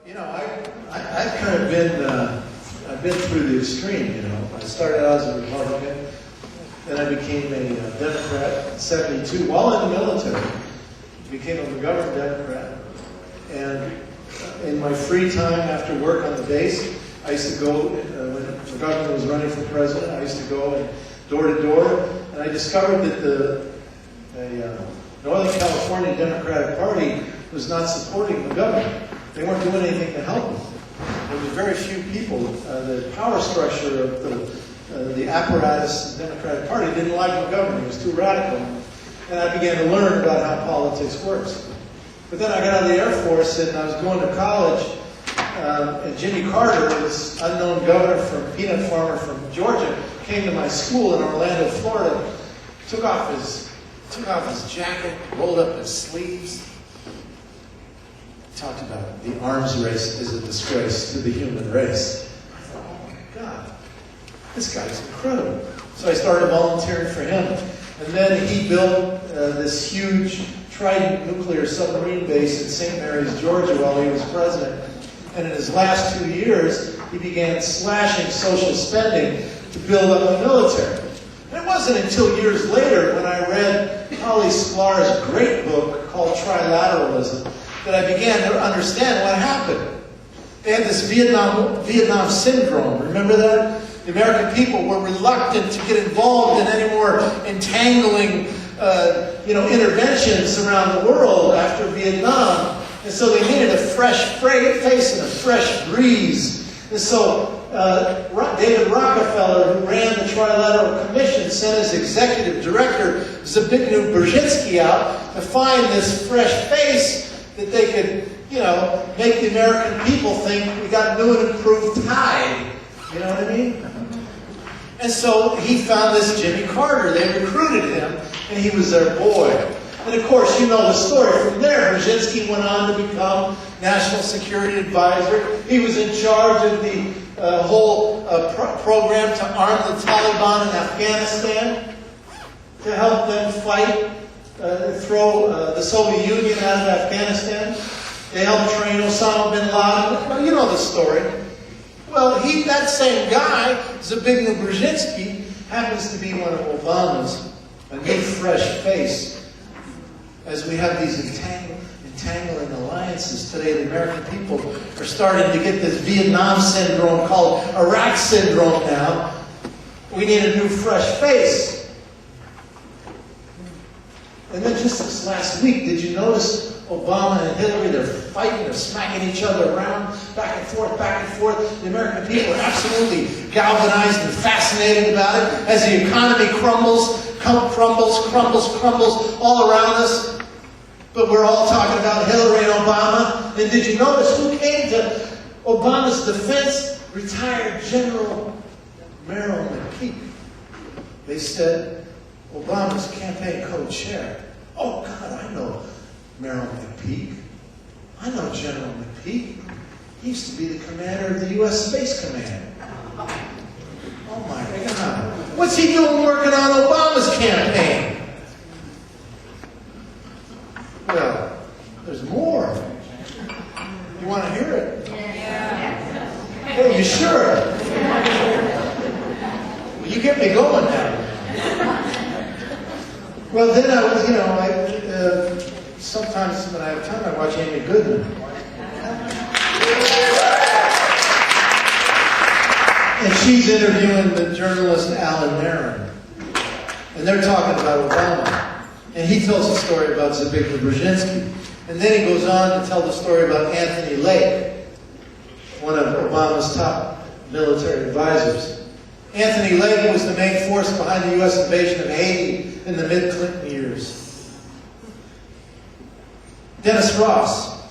You know, I've kind of been, I've been through the extreme, you know. I started out as a Republican, then I became a Democrat in '72 while in the military. Became a McGovern Democrat. And in my free time after work on the base, I used to go, when McGovern was running for president, I used to go and door to door, and I discovered that the Northern California Democratic Party was not supporting McGovern. They weren't doing anything to help him. There were very few people. The power structure of the apparatus of the Democratic Party didn't like McGovern. He was too radical. And I began to learn about how politics works. But then I got out of the Air Force and I was going to college. And Jimmy Carter, this unknown governor peanut farmer from Georgia, came to my school in Orlando, Florida, took off his jacket, rolled up his sleeves, talked about the arms race is a disgrace to the human race. I thought, oh my God, this guy's incredible. So I started volunteering for him. And then he built this huge Trident nuclear submarine base in St. Mary's, Georgia while he was president. And in his last 2 years, he began slashing social spending to build up the military. And it wasn't until years later when I read Holly Sklar's great book called Trilateralism that I began to understand what happened. They had this Vietnam syndrome. Remember that? The American people were reluctant to get involved in any more entangling interventions around the world after Vietnam. And so they needed a fresh face and a fresh breeze. And so David Rockefeller, who ran the Trilateral Commission, sent his executive director, Zbigniew Brzezinski, out to find this fresh face that they could, make the American people think we got new and improved tide. You know what I mean? And so he found this Jimmy Carter. They recruited him, and he was their boy. And of course, you know the story. From there, Brzezinski went on to become National Security Advisor. He was in charge of the whole program to arm the Taliban in Afghanistan, to help them fight, throw the Soviet Union out of Afghanistan. They helped train Osama bin Laden. Well, you know the story. Well, that same guy, Zbigniew Brzezinski, happens to be one of Obama's, a new fresh face. As we have these entangling alliances today, the American people are starting to get this Vietnam syndrome called Iraq syndrome now. We need a new fresh face. And then just this last week, did you notice Obama and Hillary, they're fighting, they're smacking each other around, back and forth, back and forth. The American people are absolutely galvanized and fascinated about it as the economy crumbles all around us. But we're all talking about Hillary and Obama. And did you notice who came to Obama's defense? Retired General Merrill McPeak. They said, Obama's campaign co-chair. Oh, God, I know Merrill McPeak. I know General McPeak. He used to be the commander of the U.S. Space Command. Oh, my God. What's he doing working on Obama's campaign? Well, there's more. You want to hear it? Yeah. Hey, you sure? Well, you get me going now. Well, then I was, sometimes when I have time, I watch Amy Goodman. And she's interviewing the journalist Alan Marin. And they're talking about Obama. And he tells a story about Zbigniew Brzezinski. And then he goes on to tell the story about Anthony Lake, one of Obama's top military advisors. Anthony Lake was the main force behind the U.S. invasion of Haiti in the mid-Clinton years. Dennis Ross,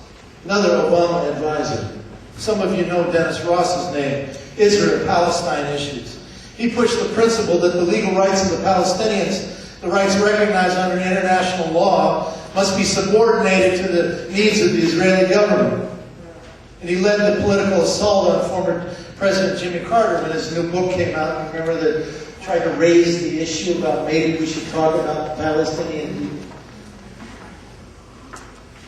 another Obama advisor. Some of you know Dennis Ross's name, Israel-Palestine issues. He pushed the principle that the legal rights of the Palestinians, the rights recognized under international law, must be subordinated to the needs of the Israeli government. And he led the political assault on former President Jimmy Carter when his new book came out. Remember that tried to raise the issue about maybe we should talk about the Palestinian people.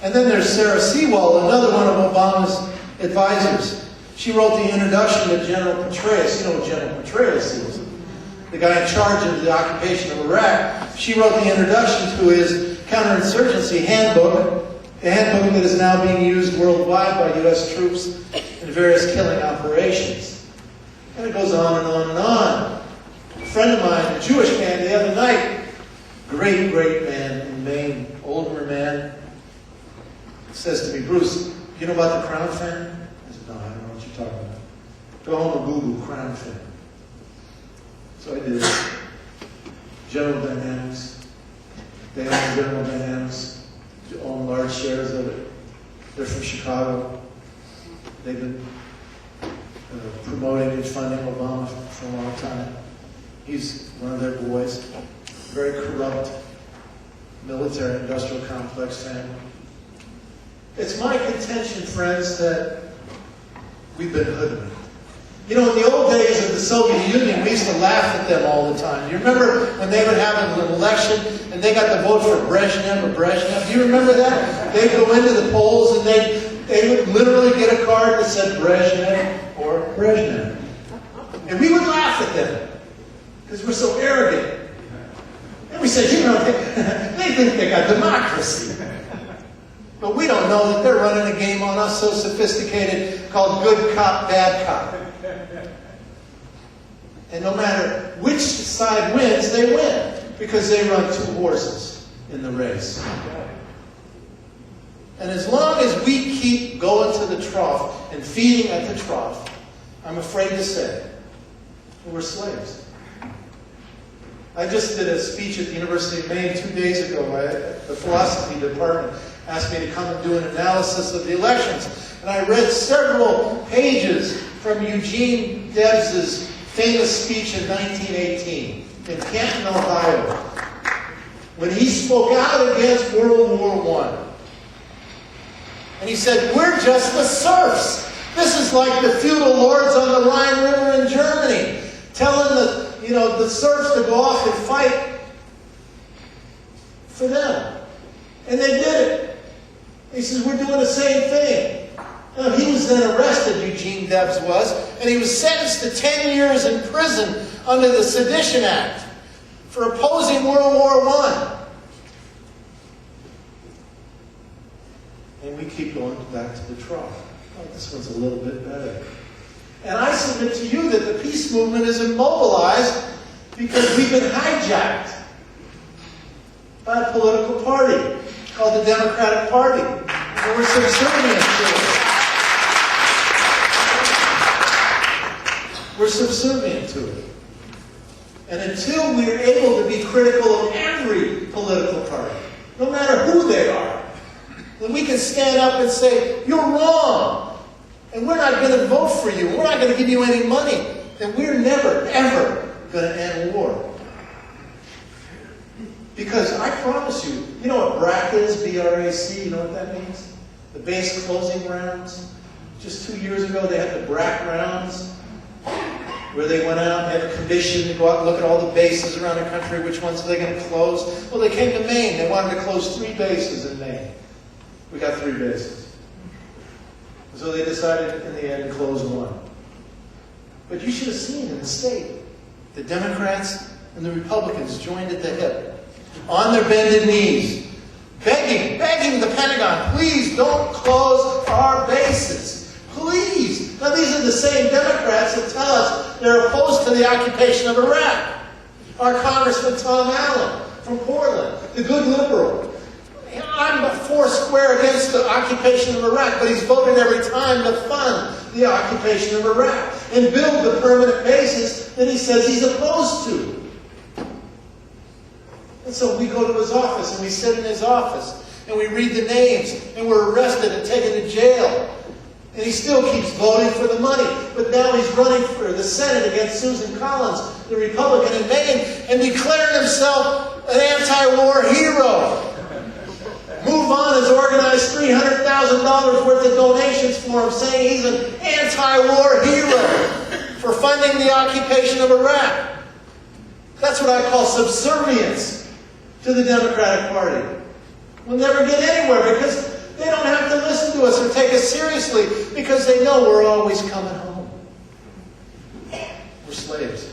And then there's Sarah Sewall, another one of Obama's advisors. She wrote the introduction to General Petraeus. You know what General Petraeus is? The guy in charge of the occupation of Iraq. She wrote the introduction to his counterinsurgency handbook, the handbook that is now being used worldwide by U.S. troops in various killing operations. And it goes on and on and on. A friend of mine, a Jewish man, the other night, great man in Maine, older man, says to me, "Bruce, you know about the Crown family?" I said, "No, I don't know what you're talking about." Go home and Google Crown family. So I did. General Dynamics. They own General Dynamics. They own large shares of it. They're from Chicago. They've been promoting and funding Obama for a long time. He's one of their boys. Very corrupt military-industrial complex family. It's my contention, friends, that we've been hoodwinked. You know, in the old days of the Soviet Union, we used to laugh at them all the time. You remember when they would have an election and they got the vote for Brezhnev or Brezhnev? Do you remember that? They'd go into the polls and they would literally get a card that said Brezhnev or Brezhnev. And we would laugh at them because we're so arrogant. And we said, you know, they think they got democracy. But we don't know that they're running a game on us so sophisticated called good cop, bad cop. And no matter which side wins, they win. Because they run two horses in the race. And as long as we keep going to the trough and feeding at the trough, I'm afraid to say, we're slaves. I just did a speech at the University of Maine 2 days ago. The philosophy department asked me to come and do an analysis of the elections. And I read several pages from Eugene Debs' famous speech in 1918 in Canton, Ohio, when he spoke out against World War I. And he said, we're just the serfs. This is like the feudal lords on the Rhine River in Germany, telling the serfs to go off and fight for them. And they did it. He says, we're doing the same thing. Now, he was then arrested, Eugene Debs was, and he was sentenced to 10 years in prison under the Sedition Act for opposing World War I. And we keep going back to the trough. Oh, this one's a little bit better. And I submit to you that the peace movement is immobilized because we've been hijacked by a political party called the Democratic Party. And we're subservient to it. We're subservient to it. And until we're able to be critical of every political party, no matter who they are, then we can stand up and say, you're wrong, and we're not going to vote for you, we're not going to give you any money, then we're never, ever going to end war. Because I promise you, you know what BRAC is, B-R-A-C, you know what that means? The base closing rounds. Just 2 years ago, they had the BRAC rounds, where they went out and had a commission to go out and look at all the bases around the country, which ones are they going to close. Well, they came to Maine. They wanted to close 3 bases in Maine. We got 3 bases. So they decided in the end to close 1. But you should have seen in the state, the Democrats and the Republicans joined at the hip, on their bended knees, begging the Pentagon, please don't close our bases. Please. Now these are the same Democrats that tell us they're opposed to the occupation of Iraq. Our Congressman Tom Allen from Portland, the good liberal. I'm 4 square against the occupation of Iraq, but he's voted every time to fund the occupation of Iraq and build the permanent bases that he says he's opposed to. And so we go to his office and we sit in his office and we read the names and we're arrested and taken to jail. And he still keeps voting for the money. But now he's running for the Senate against Susan Collins, the Republican in Maine, and declaring himself an anti-war hero. Move On has organized $300,000 worth of donations for him, saying he's an anti-war hero for funding the occupation of Iraq. That's what I call subservience to the Democratic Party. We'll never get anywhere because They don't have to listen to us or take us seriously because they know we're always coming home. We're slaves.